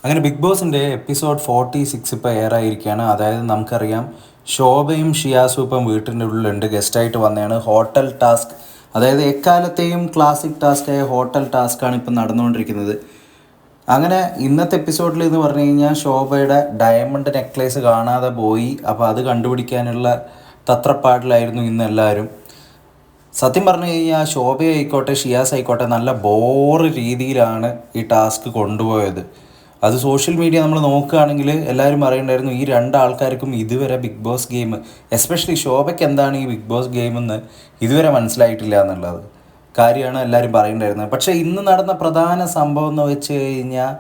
അങ്ങനെ ബിഗ് ബോസിൻ്റെ എപ്പിസോഡ് 46 ഇപ്പോൾ എയർ ആയിരിക്കുകയാണ്. അതായത് നമുക്കറിയാം ശോഭയും ഷിയാസും ഇപ്പം വീട്ടിൻ്റെ ഉള്ളിലുണ്ട്, ഗസ്റ്റായിട്ട് വന്നതാണ്. ഹോട്ടൽ ടാസ്ക്, അതായത് എക്കാലത്തെയും ക്ലാസിക് ടാസ്ക്കായ ഹോട്ടൽ ടാസ്ക്കാണ് ഇപ്പം നടന്നുകൊണ്ടിരിക്കുന്നത്. അങ്ങനെ ഇന്നത്തെ എപ്പിസോഡിൽ എന്ന് പറഞ്ഞു കഴിഞ്ഞാൽ ശോഭയുടെ ഡയമണ്ട് നെക്ലേസ് കാണാതെ പോയി. അപ്പോൾ അത് കണ്ടുപിടിക്കാനുള്ള തത്രപ്പാടിലായിരുന്നു ഇന്ന് എല്ലാവരും. സത്യം പറഞ്ഞു കഴിഞ്ഞാൽ ശോഭയായിക്കോട്ടെ ഷിയാസ് ആയിക്കോട്ടെ നല്ല ബോറ് രീതിയിലാണ് ഈ ടാസ്ക് കൊണ്ടുപോയത്. അത് സോഷ്യൽ മീഡിയ നമ്മൾ നോക്കുകയാണെങ്കിൽ എല്ലാവരും പറയുന്നുണ്ടായിരുന്നു ഈ രണ്ടാൾക്കാർക്കും ഇതുവരെ ബിഗ് ബോസ് ഗെയിം, എസ്പെഷ്യലി ശോഭയ്ക്ക് എന്താണ് ഈ ബിഗ് ബോസ് ഗെയിം എന്ന് ഇതുവരെ മനസ്സിലായിട്ടില്ല എന്നുള്ളത് കാര്യമാണ് എല്ലാവരും പറയുന്നുണ്ടായിരുന്നത്. പക്ഷേ ഇന്ന് നടന്ന പ്രധാന സംഭവം എന്ന് വെച്ച് കഴിഞ്ഞാൽ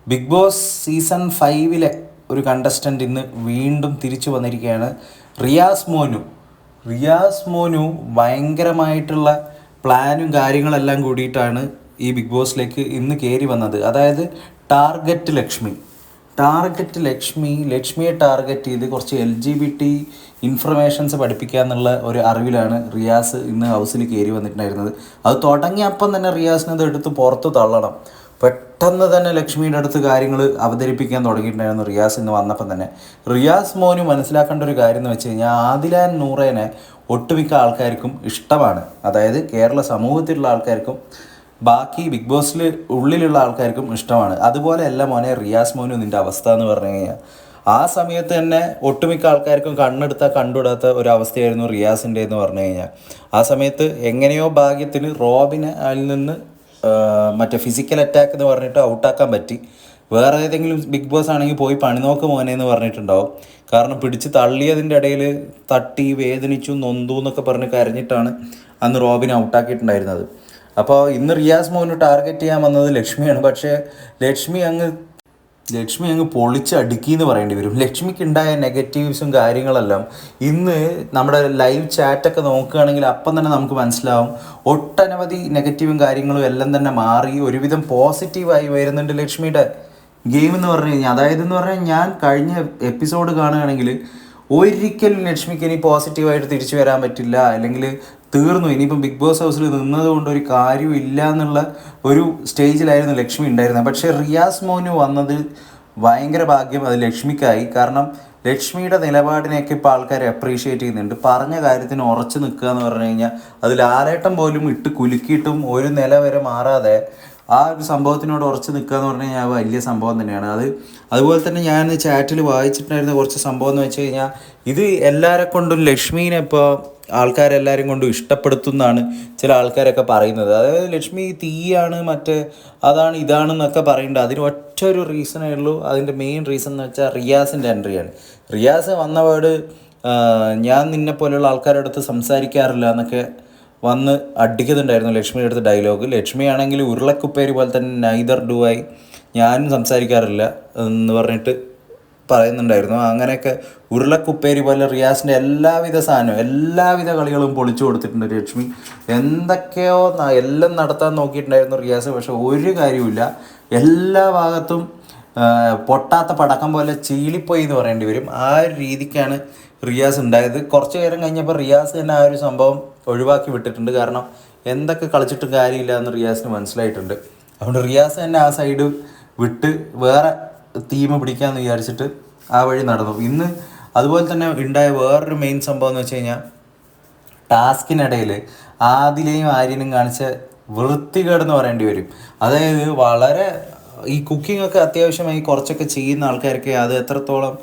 ബിഗ് ബോസ് സീസൺ 5 ഒരു കണ്ടസ്റ്റൻ്റ് ഇന്ന് വീണ്ടും തിരിച്ചു വന്നിരിക്കുകയാണ്. റിയാസ് മോനു ഭയങ്കരമായിട്ടുള്ള പ്ലാനും കാര്യങ്ങളെല്ലാം കൂടിയിട്ടാണ് ഈ ബിഗ് ബോസിലേക്ക് ഇന്ന് കയറി വന്നത്. അതായത് ലക്ഷ്മിയെ ടാർഗറ്റ് ചെയ്ത് കുറച്ച് LGBT ഇൻഫർമേഷൻസ് പഠിപ്പിക്കുക എന്നുള്ള ഒരു അറിവിലാണ് റിയാസ് ഇന്ന് ഹൗസിൽ കയറി വന്നിട്ടുണ്ടായിരുന്നത്. അത് തുടങ്ങിയപ്പം തന്നെ റിയാസിനത് എടുത്ത് പുറത്ത് തള്ളണം. പെട്ടെന്ന് തന്നെ ലക്ഷ്മിയുടെ അടുത്ത് കാര്യങ്ങൾ അവതരിപ്പിക്കാൻ തുടങ്ങിയിട്ടുണ്ടായിരുന്നു റിയാസ് ഇന്ന് വന്നപ്പം തന്നെ. റിയാസ് മോന് മനസ്സിലാക്കേണ്ട ഒരു കാര്യം എന്ന് വെച്ച് കഴിഞ്ഞാൽ ആദിലാൻ നൂറേനെ ഒട്ടുമിക്ക ആൾക്കാർക്കും ഇഷ്ടമാണ്. അതായത് കേരള സമൂഹത്തിലുള്ള ആൾക്കാർക്കും ബാക്കി ബിഗ് ബോസിൽ ഉള്ളിലുള്ള ആൾക്കാർക്കും ഇഷ്ടമാണ്. അതുപോലെയല്ല മോനെ റിയാസ് മോനും നിൻ്റെ അവസ്ഥ എന്ന് പറഞ്ഞു കഴിഞ്ഞാൽ ആ സമയത്ത് തന്നെ ഒട്ടുമിക്ക ആൾക്കാർക്കും കണ്ടുവിടാത്ത ഒരു അവസ്ഥയായിരുന്നു റിയാസിൻ്റെ എന്ന് പറഞ്ഞു കഴിഞ്ഞാൽ. ആ സമയത്ത് എങ്ങനെയോ ഭാഗ്യത്തിന് റോബിനെ അതിൽ നിന്ന് മറ്റേ ഫിസിക്കൽ അറ്റാക്ക് എന്ന് പറഞ്ഞിട്ട് ഔട്ടാക്കാൻ പറ്റി. വേറെ ഏതെങ്കിലും ബിഗ് ബോസ് ആണെങ്കിൽ പോയി പണി നോക്ക് മോനെ എന്ന് പറഞ്ഞിട്ടുണ്ടാവും. കാരണം പിടിച്ച് തള്ളിയതിൻ്റെ ഇടയിൽ തട്ടി വേദനിച്ചു നൊന്തു എന്നൊക്കെ പറഞ്ഞ് കരഞ്ഞിട്ടാണ് അന്ന് റോബിനെ ഔട്ടാക്കിയിട്ടുണ്ടായിരുന്നത്. അപ്പോൾ ഇന്ന് റിയാസ് മോന് ടാർഗറ്റ് ചെയ്യാൻ വന്നത് ലക്ഷ്മിയാണ്. പക്ഷേ ലക്ഷ്മി അങ്ങ് പൊളിച്ച് അടുക്കി എന്ന് പറയേണ്ടി വരും. ലക്ഷ്മിക്ക് ഉണ്ടായ നെഗറ്റീവ്സും കാര്യങ്ങളെല്ലാം ഇന്ന് നമ്മുടെ ലൈവ് ചാറ്റൊക്കെ നോക്കുകയാണെങ്കിൽ അപ്പം തന്നെ നമുക്ക് മനസ്സിലാവും. ഒട്ടനവധി നെഗറ്റീവും കാര്യങ്ങളും എല്ലാം തന്നെ മാറി ഒരുവിധം പോസിറ്റീവായി വരുന്നുണ്ട് ലക്ഷ്മിയുടെ ഗെയിം എന്ന് പറഞ്ഞു കഴിഞ്ഞാൽ. അതായത് എന്ന് പറഞ്ഞാൽ ഞാൻ കഴിഞ്ഞ എപ്പിസോഡ് കാണുകയാണെങ്കിൽ ഒരിക്കലും ലക്ഷ്മിക്ക് ഇനി പോസിറ്റീവായിട്ട് തിരിച്ചു വരാൻ പറ്റില്ല, അല്ലെങ്കിൽ തീർന്നു ഇനിയിപ്പം ബിഗ് ബോസ് ഹൗസിൽ നിന്നത് കൊണ്ട് ഒരു കാര്യവും ഇല്ല എന്നുള്ള ഒരു സ്റ്റേജിലായിരുന്നു ലക്ഷ്മി ഉണ്ടായിരുന്നത്. പക്ഷേ റിയാസ് മോന് വന്നത് ഭയങ്കര ഭാഗ്യം അത് ലക്ഷ്മിക്കായി. കാരണം ലക്ഷ്മിയുടെ നിലപാടിനെയൊക്കെ ഇപ്പോൾ ആൾക്കാർ അപ്രീഷിയേറ്റ് ചെയ്യുന്നുണ്ട്. പറഞ്ഞ കാര്യത്തിന് ഉറച്ചു നിൽക്കുക എന്ന് പറഞ്ഞു കഴിഞ്ഞാൽ അതിൽ ആരേട്ടം പോലും ഇട്ട് കുലുക്കിയിട്ടും ഒരു നില വരെ മാറാതെ ആ ഒരു സംഭവത്തിനോട് ഉറച്ചു നിൽക്കുക എന്ന് പറഞ്ഞു കഴിഞ്ഞാൽ വലിയ സംഭവം തന്നെയാണ്. അതുപോലെ തന്നെ ഞാൻ ചാറ്റിൽ വായിച്ചിട്ടുണ്ടായിരുന്ന കുറച്ച് സംഭവം എന്ന് വെച്ച് കഴിഞ്ഞാൽ ഇത് എല്ലാവരെ കൊണ്ടും ലക്ഷ്മീനെ ഇപ്പോൾ ആൾക്കാരെല്ലാവരും കൊണ്ടും ഇഷ്ടപ്പെടുത്തുന്നതാണ് ചില ആൾക്കാരൊക്കെ പറയുന്നത്. അതായത് ലക്ഷ്മി തീയാണ്, മറ്റേ അതാണ് ഇതാണെന്നൊക്കെ പറയുന്നുണ്ട്. അതിന് ഒറ്റ ഒരു റീസണേ ഉള്ളൂ. അതിൻ്റെ മെയിൻ റീസൺ എന്ന് വെച്ചാൽ റിയാസിൻ്റെ എൻട്രിയാണ്. റിയാസ് വന്നപാട് ഞാൻ നിന്നെ പോലെയുള്ള ആൾക്കാരുടെ അടുത്ത് സംസാരിക്കാറില്ല എന്നൊക്കെ വന്ന് അടിക്കുന്നുണ്ടായിരുന്നു ലക്ഷ്മിയുടെ അടുത്ത് ഡയലോഗ്. ലക്ഷ്മിയാണെങ്കിൽ ഉരുളക്കുപ്പേരി പോലെ തന്നെ നൈദർ ഡു ഐ, ഞാനും സംസാരിക്കാറില്ല എന്ന് പറഞ്ഞിട്ട് പറയുന്നുണ്ടായിരുന്നു. അങ്ങനെയൊക്കെ ഉരുളക്കുപ്പേരി പോലെ റിയാസിൻ്റെ എല്ലാവിധ കളികളും പൊളിച്ചു കൊടുത്തിട്ടുണ്ട് ലക്ഷ്മി. എന്തൊക്കെയോ എല്ലാം നടത്താൻ നോക്കിയിട്ടുണ്ടായിരുന്നു റിയാസ്. പക്ഷെ ഒരു കാര്യമില്ല, എല്ലാ ഭാഗത്തും പൊട്ടാത്ത പടക്കം പോലെ ചീളിപ്പോയി എന്ന് പറയേണ്ടി വരും. ആ ഒരു രീതിക്കാണ് റിയാസ് ഉണ്ടായത്. കുറച്ച് നേരം കഴിഞ്ഞപ്പോൾ റിയാസ് തന്നെ ആ ഒരു സംഭവം ഒഴിവാക്കി വിട്ടിട്ടുണ്ട്. കാരണം എന്തൊക്കെ കളിച്ചിട്ടും കാര്യമില്ല എന്ന് റിയാസിന് മനസ്സിലായിട്ടുണ്ട്. അതുകൊണ്ട് റിയാസ് തന്നെ ആ സൈഡ് വിട്ട് വേറെ തീം പിടിക്കാമെന്ന് വിചാരിച്ചിട്ട് ആ വഴി നടന്നു. ഇന്ന് അതുപോലെ തന്നെ ഉണ്ടായ വേറൊരു മെയിൻ സംഭവം എന്ന് വെച്ച് കഴിഞ്ഞാൽ ടാസ്കിനിടയിൽ ആദിലയും ആര്യനും കാണിച്ച വൃത്തികേടെന്ന് പറയേണ്ടി വരും. അതായത് വളരെ ഈ കുക്കിംഗ് ഒക്കെ അത്യാവശ്യമായി കുറച്ചൊക്കെ ചെയ്യുന്ന ആൾക്കാർക്ക് അത് എത്രത്തോളം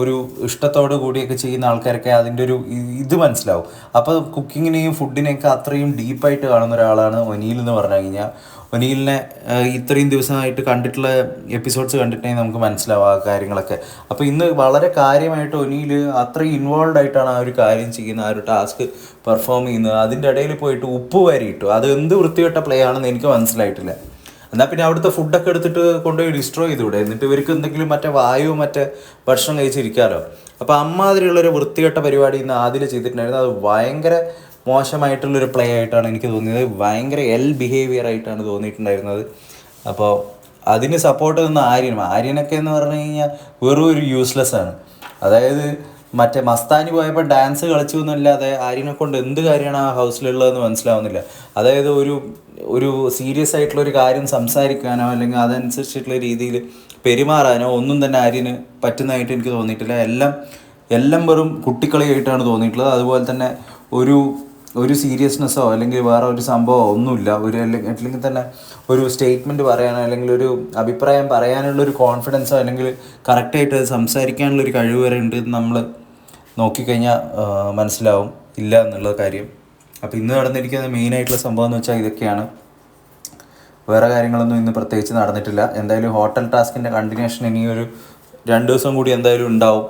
ഒരു ഇഷ്ടത്തോടു കൂടിയൊക്കെ ചെയ്യുന്ന ആൾക്കാർക്ക് അതിൻ്റെ ഒരു ഇത് മനസ്സിലാവും. അപ്പോൾ കുക്കിങ്ങിനെയും ഫുഡിനെയൊക്കെ അത്രയും ഡീപ്പായിട്ട് കാണുന്ന ഒരാളാണ് ഒനീൽ എന്ന് പറഞ്ഞു കഴിഞ്ഞാൽ. ഒനീലിനെ ഇത്രയും ദിവസമായിട്ട് കണ്ടിട്ടുള്ള എപ്പിസോഡ്സ് കണ്ടിട്ടുണ്ടെങ്കിൽ നമുക്ക് മനസ്സിലാവും ആ കാര്യങ്ങളൊക്കെ. അപ്പോൾ ഇന്ന് വളരെ കാര്യമായിട്ട് ഒനീൽ അത്രയും ഇൻവോൾവ് ആയിട്ടാണ് ആ ഒരു കാര്യം ചെയ്യുന്നത്, ആ ഒരു ടാസ്ക് പെർഫോം ചെയ്യുന്നത്. അതിൻ്റെ ഇടയിൽ പോയിട്ട് ഉപ്പ് വാരിയിട്ടു. അത് എന്ത് വൃത്തികെട്ട പ്ലേ ആണെന്ന് എനിക്ക് മനസ്സിലായിട്ടില്ല. എന്നാൽ പിന്നെ അവിടുത്തെ ഫുഡൊക്കെ എടുത്തിട്ട് കൊണ്ടുപോയി ഡിസ്ട്രോയ് ചെയ്തുകൂടെ, എന്നിട്ട് ഇവർക്ക് എന്തെങ്കിലും മറ്റേ മറ്റേ ഭക്ഷണം കഴിച്ചിരിക്കാമല്ലോ. അപ്പോൾ അമ്മാതിരിയുള്ളൊരു വൃത്തികെട്ട പരിപാടി ഇന്ന് ആദ്യം ചെയ്തിട്ടുണ്ടായിരുന്നു. അത് ഭയങ്കര മോശമായിട്ടുള്ളൊരു പ്ലേ ആയിട്ടാണ് എനിക്ക് തോന്നിയത്. ഭയങ്കര ബിഹേവിയർ ആയിട്ടാണ് തോന്നിയിട്ടുണ്ടായിരുന്നത്. അപ്പോൾ അതിന് സപ്പോർട്ട് തന്ന ആര്യനൊക്കെ എന്ന് പറഞ്ഞു കഴിഞ്ഞാൽ വെറും ഒരു യൂസ്ലെസ് ആണ്. അതായത് മറ്റേ മസ്താനി പോയപ്പോൾ ഡാൻസ് കളിച്ചു എന്നല്ലാതെ ആര്യനെ കൊണ്ട് എന്ത് കാര്യമാണ് ആ ഹൗസിലുള്ളതെന്ന് മനസ്സിലാവുന്നില്ല. അതായത് ഒരു സീരിയസ് ആയിട്ടുള്ളൊരു കാര്യം സംസാരിക്കാനോ അല്ലെങ്കിൽ അതനുസരിച്ചിട്ടുള്ള രീതിയിൽ പെരുമാറാനോ ഒന്നും തന്നെ ആര്യന് പറ്റുന്നതായിട്ട് എനിക്ക് തോന്നിയിട്ടില്ല. എല്ലാം വെറും കുട്ടിക്കളിയായിട്ടാണ് തോന്നിയിട്ടുള്ളത്. അതുപോലെ തന്നെ ഒരു സീരിയസ്നെസ്സോ അല്ലെങ്കിൽ വേറെ ഒരു സംഭവമോ ഒന്നുമില്ല. അല്ലെങ്കിൽ തന്നെ ഒരു സ്റ്റേറ്റ്മെൻറ്റ് പറയാനോ അല്ലെങ്കിൽ ഒരു അഭിപ്രായം പറയാനുള്ളൊരു കോൺഫിഡൻസോ അല്ലെങ്കിൽ കറക്റ്റായിട്ട് സംസാരിക്കാനുള്ളൊരു കഴിവ് വരെ ഉണ്ട് എന്ന് നമ്മൾ നോക്കിക്കഴിഞ്ഞാൽ മനസ്സിലാവും ഇല്ല എന്നുള്ള കാര്യം. അപ്പോൾ ഇന്ന് നടന്നിരിക്കുന്ന മെയിനായിട്ടുള്ള സംഭവം എന്ന് വെച്ചാൽ ഇതൊക്കെയാണ്. വേറെ കാര്യങ്ങളൊന്നും ഇന്ന് പ്രത്യേകിച്ച് നടന്നിട്ടില്ല. എന്തായാലും ഹോട്ടൽ ടാസ്കിൻ്റെ കണ്ടിന്യൂഷൻ ഇനി ഒരു 2 ദിവസം കൂടി എന്തായാലും ഉണ്ടാവും.